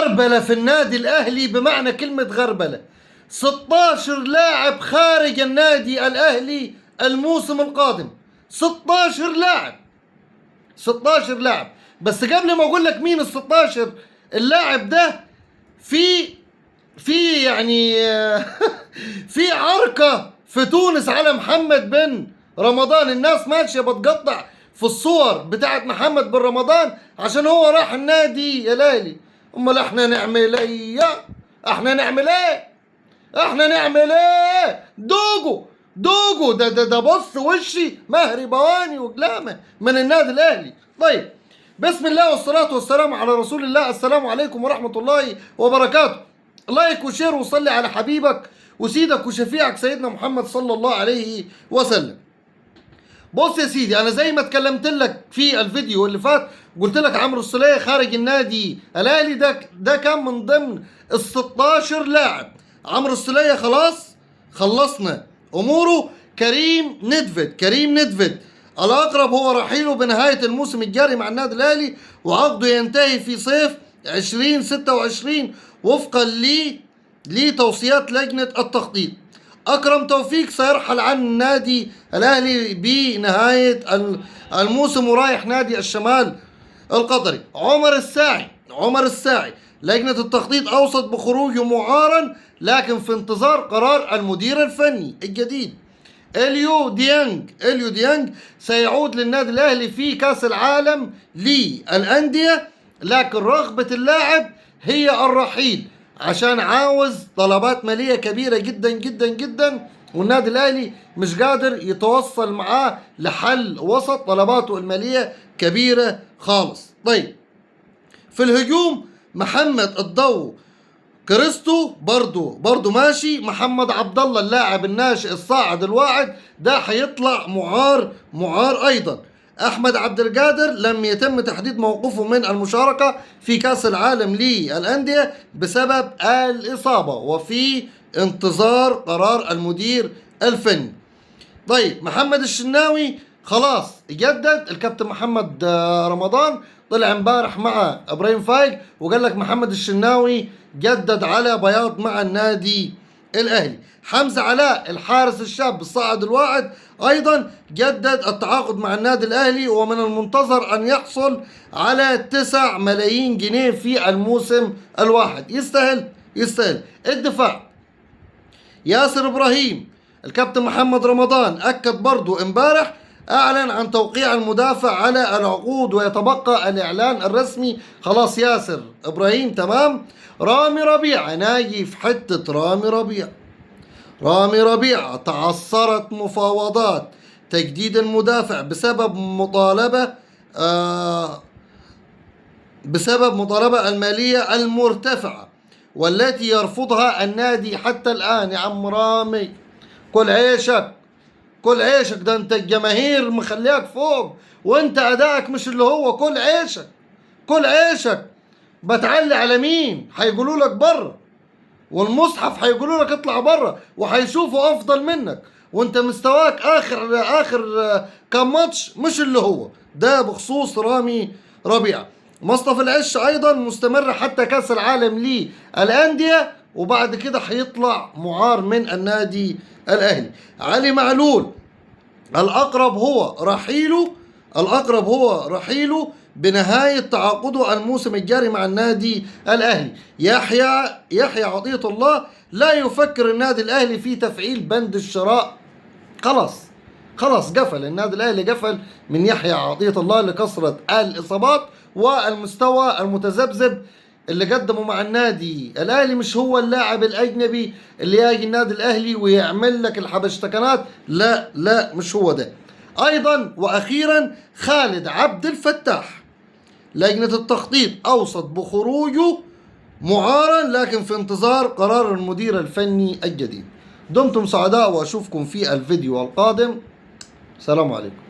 غربلة في النادي الأهلي بمعنى كلمة غربلة. 16 لاعب خارج النادي الأهلي الموسم القادم. 16 لاعب. 16 لاعب. بس قبل ما أقول لك مين ال 16 اللاعب ده، في يعني في عركة في تونس على محمد بن رمضان. الناس ماشية بتقطع في الصور بتاعت محمد بن رمضان عشان هو راح النادي الأهلي. امال احنا نعمل ايه؟ احنا نعمل ايه؟ احنا نعمل ايه؟ دوجو ده بص وشي مهري بواني وقلامه من النادي الاهلي. طيب، بسم الله والصلاة والسلام على رسول الله. السلام عليكم ورحمة الله وبركاته. لايك وشير وصلي على حبيبك وسيدك وشفيعك سيدنا محمد صلى الله عليه وسلم. بص يا سيدي، انا زي ما اتكلمت لك في الفيديو اللي فات، قلت لك عمرو السولية خارج النادي الاهلي. ده كان من ضمن ال 16 لاعب. عمرو السولية خلاص خلصنا اموره. كريم ندفد الاقرب هو رحيله بنهاية الموسم الجاري مع النادي الاهلي، وعقده ينتهي في صيف 2026 وفقا لتوصيات لجنة التخطيط. أكرم توفيق سيرحل عن النادي الأهلي بنهاية الموسم ورايح نادي الشمال القطري. عمر الساعي لجنة التخطيط أوصت بخروجه معارا، لكن في انتظار قرار المدير الفني الجديد. إليو ديانج سيعود للنادي الأهلي في كأس العالم للأندية، لكن رغبة اللاعب هي الرحيل عشان عاوز طلبات مالية كبيرة جدا جدا جدا، والنادي الأهلي مش قادر يتوصل معاه لحل وسط. طلباته المالية كبيرة خالص. طيب، في الهجوم محمد الضو كريستو برضو ماشي. محمد عبد الله اللاعب الناشئ الصاعد الواعد ده هيطلع معار ايضا. احمد عبد القادر لم يتم تحديد موقفه من المشاركة في كأس العالم للأندية بسبب الإصابة، وفي انتظار قرار المدير الفني. طيب، محمد الشناوي خلاص يجدد. الكابتن محمد رمضان طلع امبارح مع ابراهيم فايق وقال لك محمد الشناوي جدد على بياض مع النادي الاهلي. حمزة علاء الحارس الشاب الصاعد الواعد ايضا جدد التعاقد مع النادي الاهلي، ومن المنتظر ان يحصل على 9 ملايين جنيه في الموسم الواحد. يستاهل. الدفاع ياسر ابراهيم. الكابتن محمد رمضان اكد برضو امبارح، اعلن عن توقيع المدافع على العقود ويتبقى الاعلان الرسمي. خلاص ياسر ابراهيم تمام. رامي ربيعة ناجي في حتة. رامي ربيعة تعثرت مفاوضات تجديد المدافع بسبب مطالبة المالية المرتفعة والتي يرفضها النادي حتى الآن. يا عم رامي كل عيشك ده انت الجماهير مخليك فوق وانت ادائك مش اللي هو. كل عيشك بتعلي على مين؟ هيقولوا لك بره، والمصحف هيقولوا لك اطلع بره، وهيشوفوا افضل منك، وانت مستواك اخر كام ماتش مش اللي هو ده. بخصوص رامي ربيعة. مصطفى العش ايضا مستمر حتى كاس العالم للأندية، وبعد كده هيطلع معار من النادي الاهلي. علي معلول الاقرب هو رحيله بنهاية تعاقده الموسم الجاري مع النادي الاهلي. يحيى عطية الله لا يفكر النادي الاهلي في تفعيل بند الشراء. خلاص قفل النادي الاهلي، قفل من يحيى عطية الله لكثرة الاصابات والمستوى المتذبذب اللي قدمه مع النادي الاهلي. مش هو اللاعب الاجنبي اللي يجي النادي الاهلي ويعمل لك الحبشتكنات، لا مش هو ده. ايضا واخيرا خالد عبد الفتاح لجنة التخطيط اوصت بخروجه معارا، لكن في انتظار قرار المدير الفني الجديد. دمتم سعداء واشوفكم في الفيديو القادم. السلام عليكم.